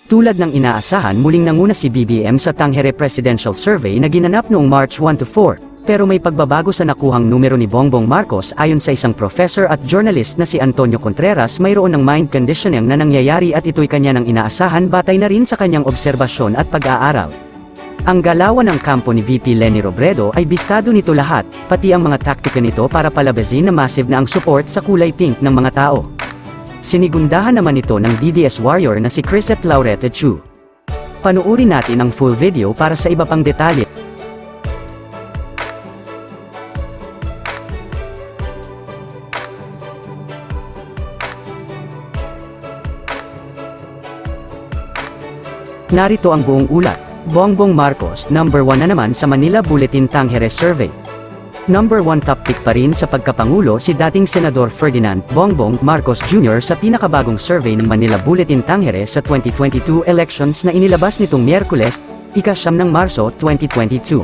Tulad ng inaasahan, muling nanguna si BBM sa Tangere Presidential Survey na ginanap noong March 1 to 4, pero may pagbabago sa nakuhang numero ni Bongbong Marcos. Ayon sa isang professor at journalist na si Antonio Contreras, mayroon ng mind conditioning na nangyayari at ito'y kanya ng inaasahan batay na rin sa kanyang obserbasyon at pag-aaral. Ang galawan ng kampo ni VP Leni Robredo ay bistado nito lahat, pati ang mga taktika nito para palabazin na massive na ang support sa kulay pink ng mga tao. Sinigundahan naman ito ng DDS warrior na si Crisette Laurete Chu. Panuorin natin ang full video para sa iba pang detalye. Narito ang buong ulat. Bongbong Marcos, number 1 na naman sa Manila Bulletin Tangere Survey. Number 1 top pick pa rin sa pagkapangulo si dating Senador Ferdinand Bongbong Marcos Jr. sa pinakabagong survey ng Manila Bulletin Tangere sa 2022 elections na inilabas nitong Miyerkules, ika-9 ng Marso 2022.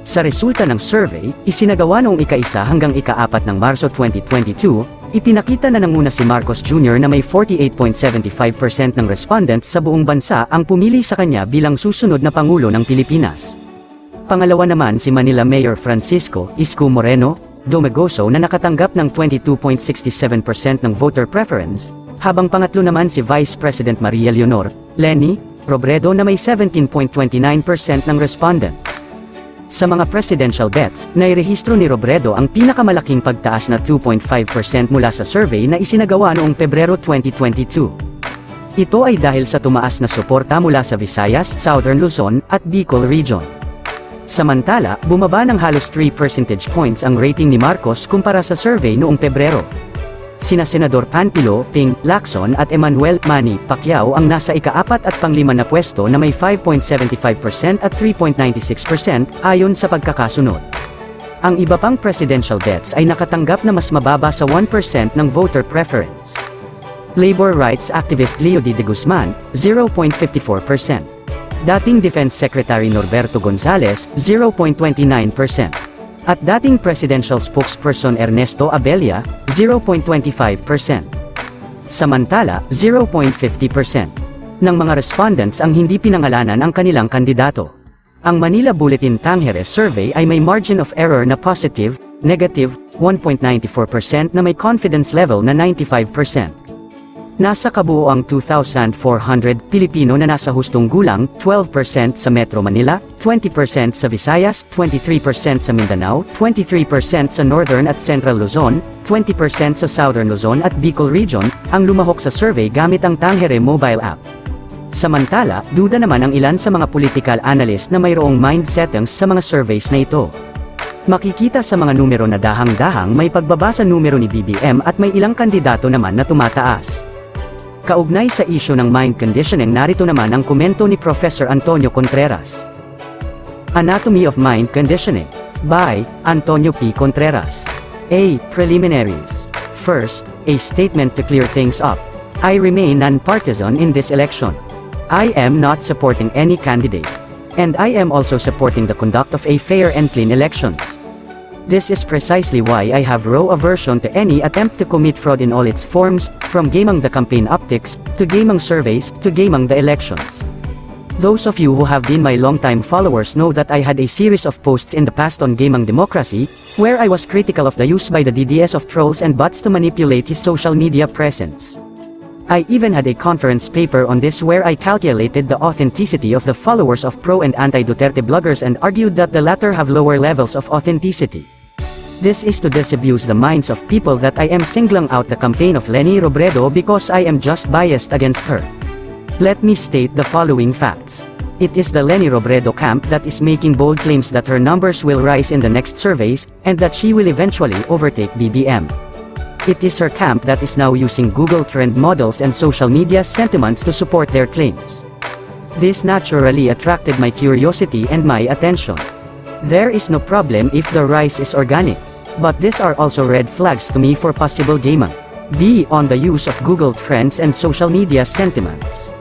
Sa resulta ng survey, isinagawa noong ika-1 hanggang ika-4 ng Marso 2022, ipinakita na nanguna si Marcos Jr. na may 48.75% ng respondents sa buong bansa ang pumili sa kanya bilang susunod na Pangulo ng Pilipinas. Pangalawa naman si Manila Mayor Francisco Isko Moreno Domegoso na nakatanggap ng 22.67% ng voter preference, habang pangatlo naman si Vice President Maria Leonor Leni Robredo na may 17.29% ng respondents. Sa mga presidential bets, nairehistro ni Robredo ang pinakamalaking pagtaas na 2.5% mula sa survey na isinagawa noong Pebrero 2022. Ito ay dahil sa tumaas na suporta mula sa Visayas, Southern Luzon, at Bicol Region. Samantala, bumaba ng halos 3 percentage points ang rating ni Marcos kumpara sa survey noong Pebrero. Sina Senador Panfilo, Ping, Lacson at Emmanuel Manny Pacquiao ang nasa ika-4 at pang-5 na pwesto na may 5.75% at 3.96% ayon sa pagkakasunod. Ang iba pang presidential bets ay nakatanggap na mas mababa sa 1% ng voter preference. Labor rights activist Leo D. De Guzman, 0.54%. Dating Defense Secretary Norberto Gonzales, 0.29%. At dating Presidential Spokesperson Ernesto Abella, 0.25%. Samantala, 0.50% ng mga respondents ang hindi pinangalanan ang kanilang kandidato. Ang Manila Bulletin Tangere Survey ay may margin of error na positive, negative, 1.94% na may confidence level na 95%. Nasa kabuoang 2,400 Pilipino na nasa hustong gulang, 12% sa Metro Manila, 20% sa Visayas, 23% sa Mindanao, 23% sa Northern at Central Luzon, 20% sa Southern Luzon at Bicol Region, ang lumahok sa survey gamit ang Tangere mobile app. Samantala, duda naman ang ilan sa mga political analyst na mayroong mind settings sa mga surveys na ito. Makikita sa mga numero na dahang-dahang may pagbaba sa numero ni BBM at may ilang kandidato naman na tumataas. Kaugnay sa isyu ng mind conditioning, narito naman ang komento ni Professor Antonio Contreras. Anatomy of Mind Conditioning by Antonio P. Contreras. A. Preliminaries. First, a statement to clear things up. I remain nonpartisan in this election. I am not supporting any candidate. And I am also supporting the conduct of a fair and clean elections. This is precisely why I have raw aversion to any attempt to commit fraud in all its forms, from gaming the campaign optics, to gaming surveys, to gaming the elections. Those of you who have been my longtime followers know that I had a series of posts in the past on gaming democracy, where I was critical of the use by the DDS of trolls and bots to manipulate his social media presence. I even had a conference paper on this where I calculated the authenticity of the followers of pro and anti-Duterte bloggers and argued that the latter have lower levels of authenticity. This is to disabuse the minds of people that I am singling out the campaign of Leni Robredo because I am just biased against her. Let me state the following facts. It is the Leni Robredo camp that is making bold claims that her numbers will rise in the next surveys, and that she will eventually overtake BBM. It is her camp that is now using Google Trend models and social media sentiments to support their claims. This naturally attracted my curiosity and my attention. There is no problem if the rise is organic. But these are also red flags to me for possible gaming. B. On the use of Google Trends and social media sentiments.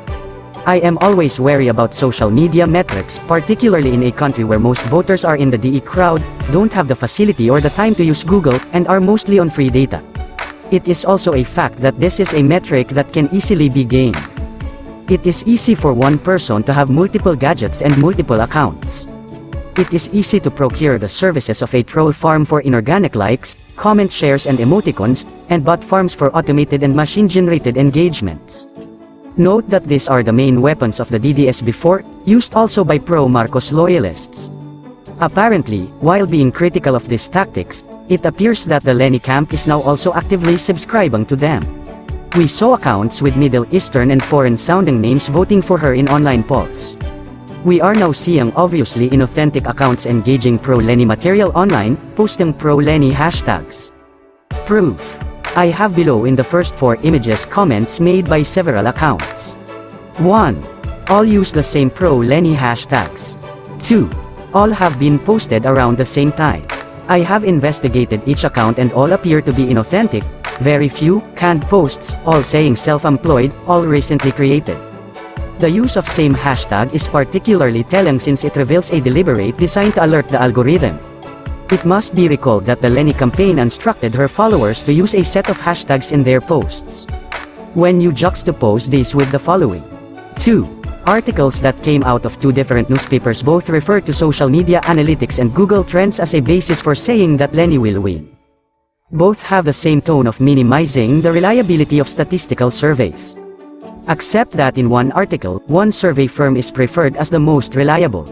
I am always wary about social media metrics, particularly in a country where most voters are in the DE crowd, don't have the facility or the time to use Google, and are mostly on free data. It is also a fact that this is a metric that can easily be gamed. It is easy for one person to have multiple gadgets and multiple accounts. It is easy to procure the services of a troll farm for inorganic likes, comments, shares and emoticons, and bot farms for automated and machine-generated engagements. Note that these are the main weapons of the DDS before, used also by pro-Marcos loyalists. Apparently, while being critical of these tactics, it appears that the Leni camp is now also actively subscribing to them. We saw accounts with Middle Eastern and foreign-sounding names voting for her in online polls. We are now seeing obviously inauthentic accounts engaging pro-Leni material online, posting pro-Leni hashtags. Proof. I have below in the first 4 images comments made by several accounts. 1. All use the same pro-Leni hashtags. 2. All have been posted around the same time. I have investigated each account and all appear to be inauthentic, very few, canned posts, all saying self-employed, all recently created. The use of same hashtag is particularly telling since it reveals a deliberate design to alert the algorithm. It must be recalled that the Leni campaign instructed her followers to use a set of hashtags in their posts. When you juxtapose these with the following 2 articles that came out of 2 different newspapers, both refer to social media analytics and Google Trends as a basis for saying that Leni will win. Both have the same tone of minimizing the reliability of statistical surveys. Except that in one article, one survey firm is preferred as the most reliable.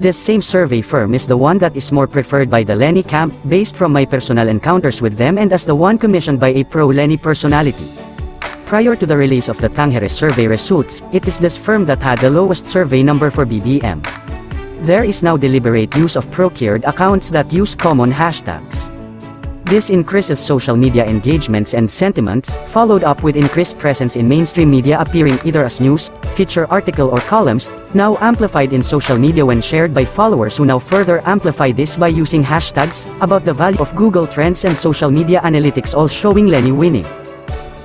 This same survey firm is the one that is more preferred by the Leni camp, based from my personal encounters with them and as the one commissioned by a pro-Leni personality. Prior to the release of the Tangere survey results, it is this firm that had the lowest survey number for BBM. There is now deliberate use of procured accounts that use common hashtags. This increases social media engagements and sentiments, followed up with increased presence in mainstream media appearing either as news, feature article or columns, now amplified in social media when shared by followers who now further amplify this by using hashtags, about the value of Google Trends and social media analytics all showing Leni winning.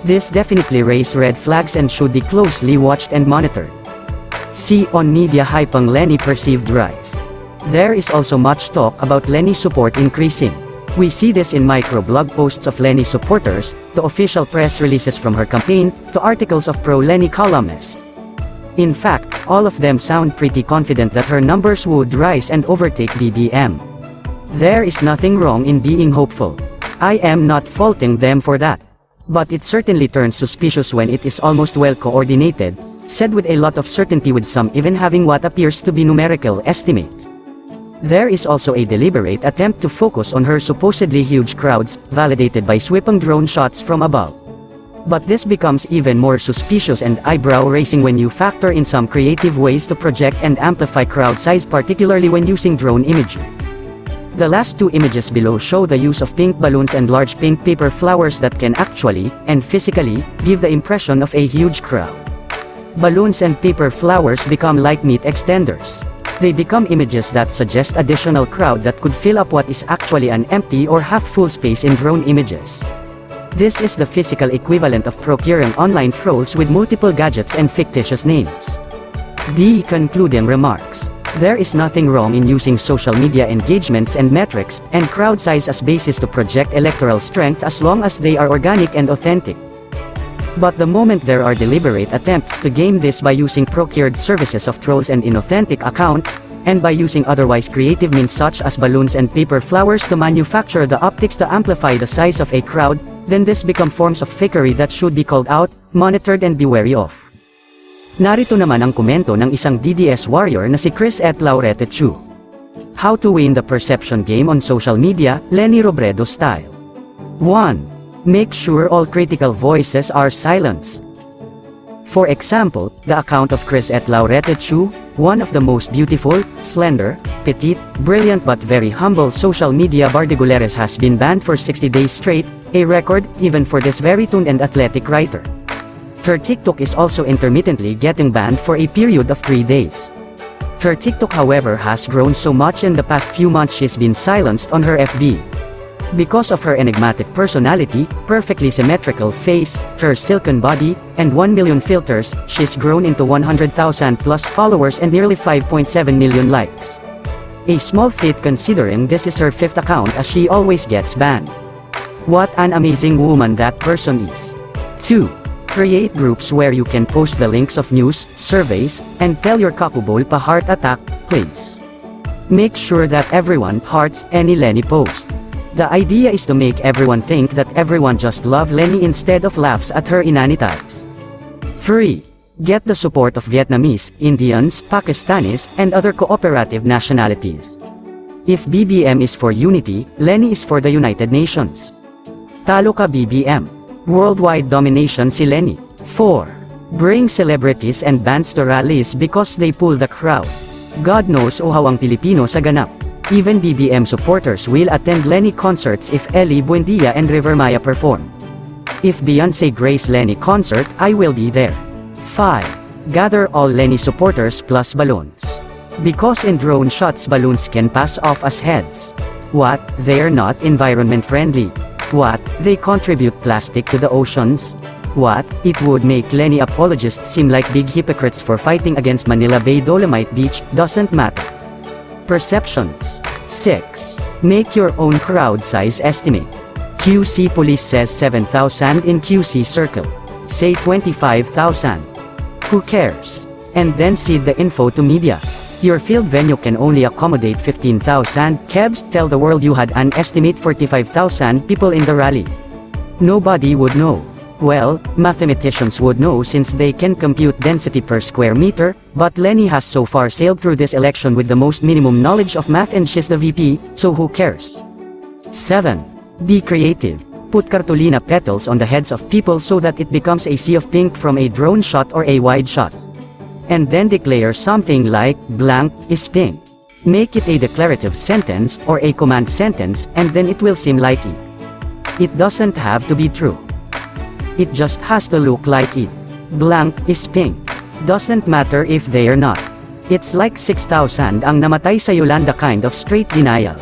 This definitely raise red flags and should be closely watched and monitored. See on media hyping Leni perceived rise. There is also much talk about Leni support increasing. We see this in micro-blog posts of Leni supporters, to official press releases from her campaign, to articles of pro-Leni columnists. In fact, all of them sound pretty confident that her numbers would rise and overtake BBM. There is nothing wrong in being hopeful. I am not faulting them for that. But it certainly turns suspicious when it is almost well coordinated, said with a lot of certainty, with some even having what appears to be numerical estimates. There is also a deliberate attempt to focus on her supposedly huge crowds, validated by sweeping drone shots from above. But this becomes even more suspicious and eyebrow-raising when you factor in some creative ways to project and amplify crowd size, particularly when using drone imagery. The last 2 images below show the use of pink balloons and large pink paper flowers that can actually, and physically, give the impression of a huge crowd. Balloons and paper flowers become like meat extenders. They become images that suggest additional crowd that could fill up what is actually an empty or half-full space in drone images. This is the physical equivalent of procuring online trolls with multiple gadgets and fictitious names. D. Concluding remarks. There is nothing wrong in using social media engagements and metrics, and crowd size as basis to project electoral strength as long as they are organic and authentic. But the moment there are deliberate attempts to game this by using procured services of trolls and inauthentic accounts, and by using otherwise creative means such as balloons and paper flowers to manufacture the optics to amplify the size of a crowd, then this become forms of fakery that should be called out, monitored and be wary of. Narito naman ang komento ng isang DDS warrior na si Chris et Laurette Chu. How to win the perception game on social media, Leni Robredo style. 1. Make sure all critical voices are silenced. For example, the account of Chris et Laurette Chu, one of the most beautiful, slender, petite, brilliant but very humble social media bardaguleres, has been banned for 60 days straight, a record even for this very tuned and athletic writer. Her TikTok is also intermittently getting banned for a period of 3 days. Her TikTok, however, has grown so much in the past few months she's been silenced on her FB. Because of her enigmatic personality, perfectly symmetrical face, her silken body, and 1 million filters, she's grown into 100,000 plus followers and nearly 5.7 million likes. A small feat considering this is her 5th account, as she always gets banned. What an amazing woman that person is. 2. Create groups where you can post the links of news, surveys, and tell your kakubol pa heart attack, please. Make sure that everyone hearts any Leni post. The idea is to make everyone think that everyone just love Leni instead of laughs at her inanities. 3. Get the support of Vietnamese, Indians, Pakistanis, and other cooperative nationalities. If BBM is for unity, Leni is for the United Nations. Talo ka BBM. Worldwide domination si Leni. 4. Bring celebrities and bands to rallies because they pull the crowd. God knows uhaw ang Pilipino sa ganap. Even BBM supporters will attend Leni concerts if Eli Buendia and River Maya perform. If Beyonce grace Leni concert, I will be there. 5. Gather all Leni supporters plus balloons. Because in drone shots balloons can pass off as heads. What? They're not environment friendly. What? They contribute plastic to the oceans. What? It would make Leni apologists seem like big hypocrites for fighting against Manila Bay Dolomite Beach, doesn't matter. Perceptions. 6. Make your own crowd size estimate. QC Police says 7,000 in QC Circle. Say 25,000. Who cares? And then seed the info to media. Your field venue can only accommodate 15,000, Kebs, tell the world you had an estimate 45,000 people in the rally. Nobody would know. Well, mathematicians would know since they can compute density per square meter, but Leni has so far sailed through this election with the most minimum knowledge of math and she's the VP, so who cares? 7. Be creative. Put cartolina petals on the heads of people so that it becomes a sea of pink from a drone shot or a wide shot. And then declare something like, blank is pink. Make it a declarative sentence or a command sentence, and then it will seem like it. It doesn't have to be true. It just has to look like it. Blank is pink. Doesn't matter if they are not. It's like 6,000 ang namatay sa Yolanda kind of straight denial.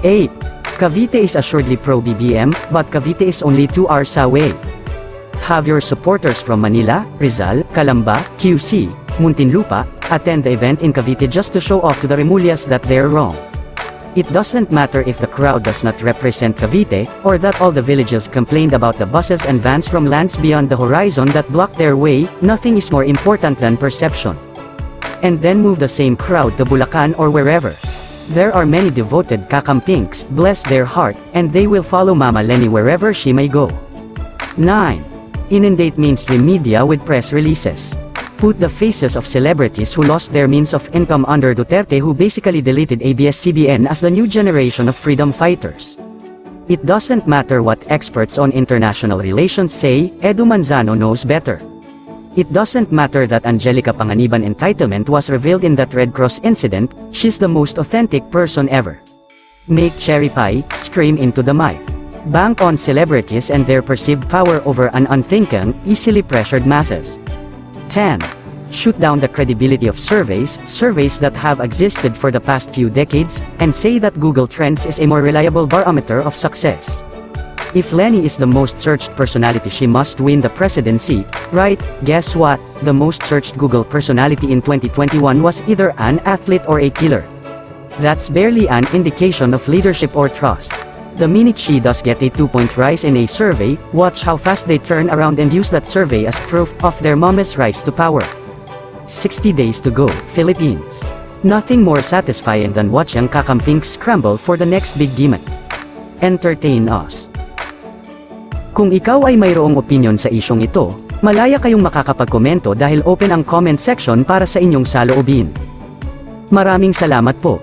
8. Cavite is assuredly pro-BBM, but Cavite is only 2 hours away. Have your supporters from Manila, Rizal, Calamba, QC, Muntinlupa, attend the event in Cavite just to show off to the Remulias that they're wrong. It doesn't matter if the crowd does not represent Cavite, or that all the villages complained about the buses and vans from lands beyond the horizon that blocked their way. Nothing is more important than perception. And then move the same crowd to Bulacan or wherever. There are many devoted kakampinks, bless their heart, and they will follow Mama Leni wherever she may go. 9. Inundate mainstream media with press releases. Put the faces of celebrities who lost their means of income under Duterte, who basically deleted abs-cbn, as the new generation of freedom fighters. It doesn't matter what experts on international relations say, Edu Manzano knows better. It doesn't matter that Angelica Panganiban entitlement was revealed in that Red Cross incident, she's the most authentic person ever. Make cherry pie, scream into the mic. Bank on celebrities and their perceived power over an unthinking, easily pressured masses. 10. Shoot down the credibility of surveys that have existed for the past few decades, and say that Google Trends is a more reliable barometer of success. If Leni is the most searched personality, she must win the presidency, right? Guess what? The most searched Google personality in 2021 was either an athlete or a killer. That's barely an indication of leadership or trust. The minute she does get a 2-point rise in a survey, watch how fast they turn around and use that survey as proof of their mama's rise to power. 60 days to go, Philippines. Nothing more satisfying than watching kakampinks scramble for the next big gimmick. Entertain us. Kung ikaw ay mayroong opinion sa isyong ito, malaya kayong makakapagkomento dahil open ang comment section para sa inyong saloobin. Maraming salamat po.